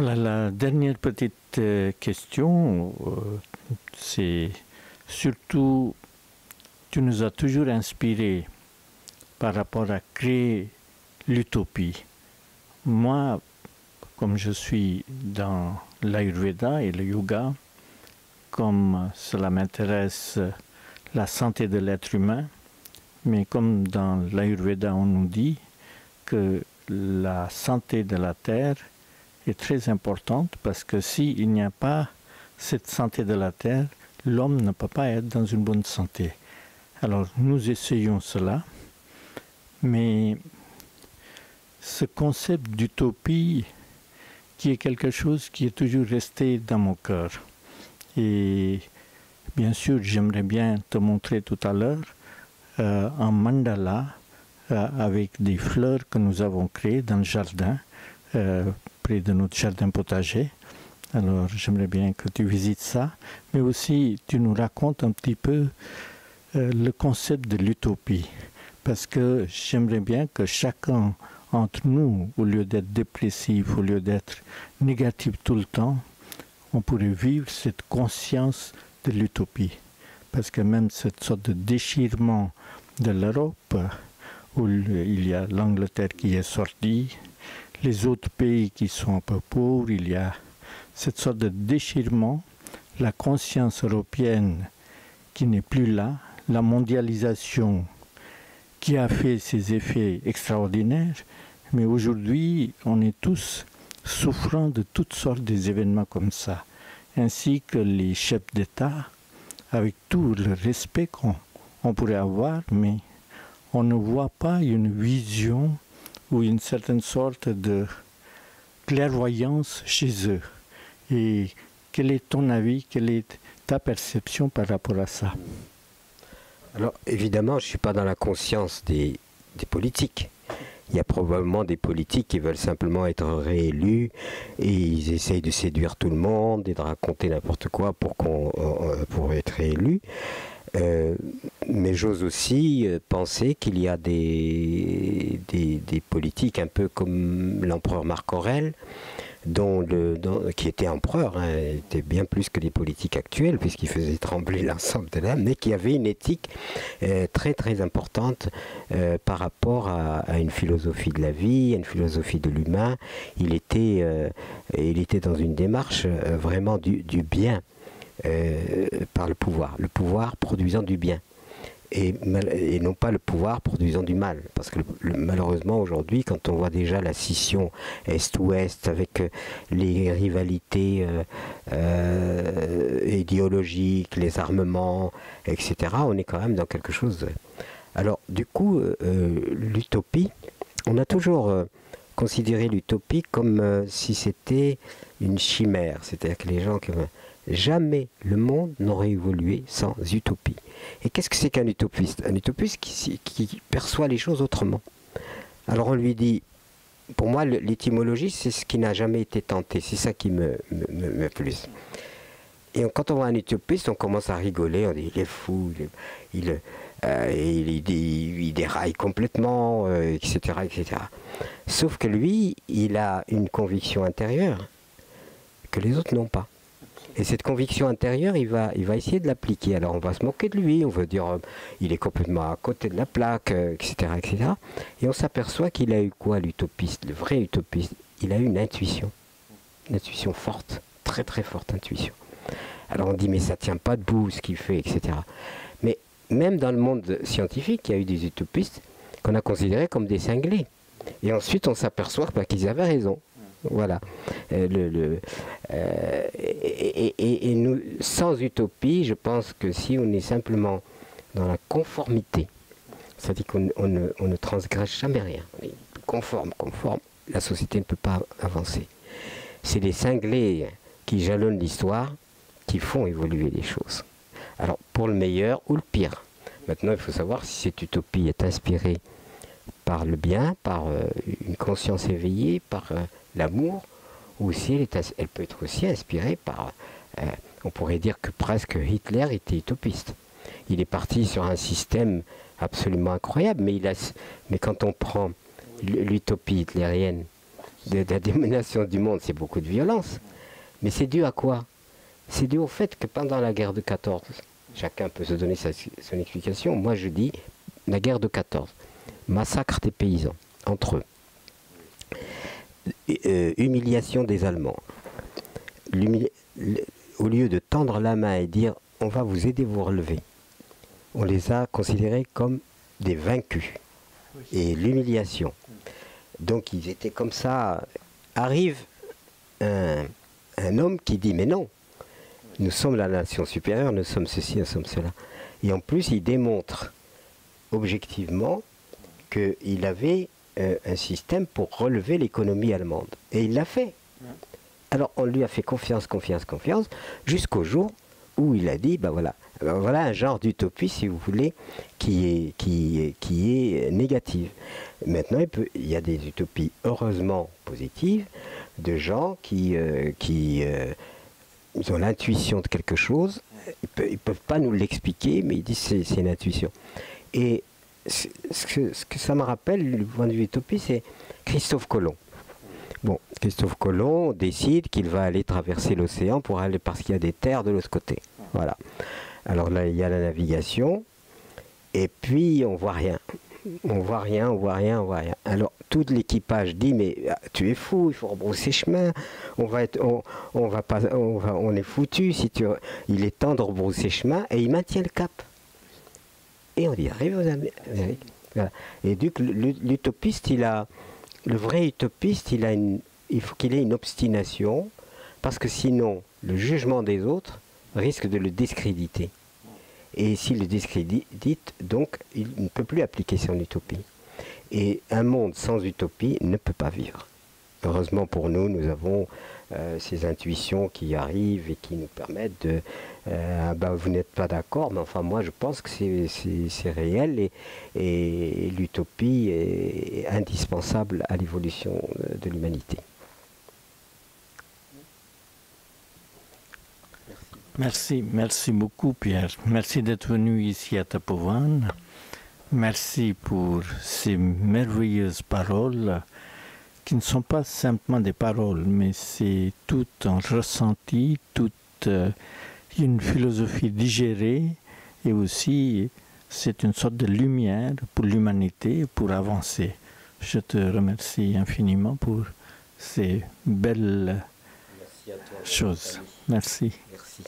Voilà, la dernière petite question, c'est surtout, tu nous as toujours inspiré par rapport à créer l'utopie. Moi, comme je suis dans l'Ayurveda et le yoga, comme cela m'intéresse la santé de l'être humain, mais comme dans l'Ayurveda on nous dit que la santé de la terre est très importante parce que s'il n'y a pas cette santé de la terre, l'homme ne peut pas être dans une bonne santé. Alors nous essayons cela, mais ce concept d'utopie qui est quelque chose qui est toujours resté dans mon cœur. Et bien sûr, j'aimerais bien te montrer tout à l'heure un mandala avec des fleurs que nous avons créées dans le jardin, près de notre jardin potager. Alors j'aimerais bien que tu visites ça, mais aussi tu nous racontes un petit peu le concept de l'utopie, parce que j'aimerais bien que chacun entre nous, au lieu d'être dépressif, au lieu d'être négatif tout le temps, on pourrait vivre cette conscience de l'utopie. Parce que même cette sorte de déchirement de l'Europe, où il y a l'Angleterre qui est sortie, les autres pays qui sont un peu pauvres, il y a cette sorte de déchirement, la conscience européenne qui n'est plus là, la mondialisation qui a fait ses effets extraordinaires, mais aujourd'hui, on est tous souffrant de toutes sortes d'événements comme ça, ainsi que les chefs d'État, avec tout le respect qu'on pourrait avoir, mais on ne voit pas une vision ou une certaine sorte de clairvoyance chez eux. Et quel est ton avis, quelle est ta perception par rapport à ça? Alors évidemment, je ne suis pas dans la conscience des politiques. Il y a probablement des politiques qui veulent simplement être réélus et ils essayent de séduire tout le monde et de raconter n'importe quoi pour être réélus. Mais j'ose aussi penser qu'il y a des politiques un peu comme l'empereur Marc Aurèle, qui était empereur, était bien plus que les politiques actuelles, puisqu'il faisait trembler l'ensemble de l'âme, mais qui avait une éthique très très importante par rapport à une philosophie de la vie, à une philosophie de l'humain. Il était dans une démarche vraiment du bien par le pouvoir produisant du bien. Et non pas le pouvoir produisant du mal. Parce que malheureusement aujourd'hui, quand on voit déjà la scission Est-Ouest avec les rivalités idéologiques, les armements, etc., on est quand même dans quelque chose. Alors du coup, l'utopie, on a toujours considéré l'utopie comme si c'était une chimère. C'est-à-dire que les gens... Jamais le monde n'aurait évolué sans utopie. Et qu'est-ce que c'est qu'un utopiste? Un utopiste qui perçoit les choses autrement. Alors on lui dit, pour moi l'étymologie c'est ce qui n'a jamais été tenté, c'est ça qui me plus. Et quand on voit un utopiste, on commence à rigoler, on dit il est fou, il déraille complètement, etc., etc. Sauf que lui, il a une conviction intérieure que les autres n'ont pas. Et cette conviction intérieure, il va essayer de l'appliquer. Alors on va se moquer de lui, on va dire il est complètement à côté de la plaque, etc., etc. Et on s'aperçoit qu'il a eu quoi l'utopiste, le vrai utopiste? Il a eu une intuition forte, très très forte intuition. Alors on dit mais ça tient pas debout ce qu'il fait, etc. Mais même dans le monde scientifique, il y a eu des utopistes qu'on a considérés comme des cinglés. Et ensuite on s'aperçoit qu'ils avaient raison. Voilà. Et nous, sans utopie, je pense que si on est simplement dans la conformité, c'est-à-dire qu'on ne transgresse jamais rien, on est conforme, la société ne peut pas avancer. C'est les cinglés qui jalonnent l'histoire qui font évoluer les choses. Alors, pour le meilleur ou le pire. Maintenant, il faut savoir si cette utopie est inspirée par le bien, par une conscience éveillée, par l'amour, ou si elle peut être aussi inspirée par, on pourrait dire que presque Hitler était utopiste. Il est parti sur un système absolument incroyable, mais quand on prend l'utopie hitlérienne, de la domination du monde, c'est beaucoup de violence. Mais c'est dû à quoi? C'est dû au fait que pendant la guerre de 14, chacun peut se donner son explication, moi je dis la guerre de 14, massacre des paysans entre eux, humiliation des Allemands. Au lieu de tendre la main et dire on va vous aider à vous relever, on les a considérés comme des vaincus. Et l'humiliation. Donc ils étaient comme ça. Arrive un homme qui dit mais non, nous sommes la nation supérieure, nous sommes ceci, nous sommes cela. Et en plus il démontre objectivement qu'il avait un système pour relever l'économie allemande. Et il l'a fait. Alors on lui a fait confiance, jusqu'au jour où il a dit, ben voilà, alors voilà un genre d'utopie, si vous voulez, qui est négative. Maintenant, il y a des utopies heureusement positives, de gens qui ils ont l'intuition de quelque chose, ils ne peuvent pas nous l'expliquer, mais ils disent c'est une intuition. Et ce que ça me rappelle, du point de vue utopie, c'est Christophe Colomb. Bon, Christophe Colomb décide qu'il va aller traverser l'océan pour aller parce qu'il y a des terres de l'autre côté. Voilà. Alors là, il y a la navigation, et puis on voit rien. On voit rien. Alors tout l'équipage dit mais tu es fou, il faut rebrousser chemin. On est foutu si tu. Il est temps de rebrousser chemin et il maintient le cap. Et on y arrive aux Amériques. Voilà. Et du coup, l'utopiste, le vrai utopiste, il faut qu'il ait une obstination, parce que sinon, le jugement des autres risque de le discréditer. Et s'il le discrédite, donc, il ne peut plus appliquer son utopie. Et un monde sans utopie ne peut pas vivre. Heureusement pour nous, nous avons ces intuitions qui arrivent et qui nous permettent de... vous n'êtes pas d'accord, mais enfin moi je pense que c'est réel et l'utopie est indispensable à l'évolution de l'humanité. Merci beaucoup Pierre. Merci d'être venu ici à Topovanes. Merci pour ces merveilleuses paroles qui ne sont pas simplement des paroles, mais c'est tout un ressenti, toute une philosophie digérée, et aussi c'est une sorte de lumière pour l'humanité, pour avancer. Je te remercie infiniment pour ces belles choses. Merci. Merci.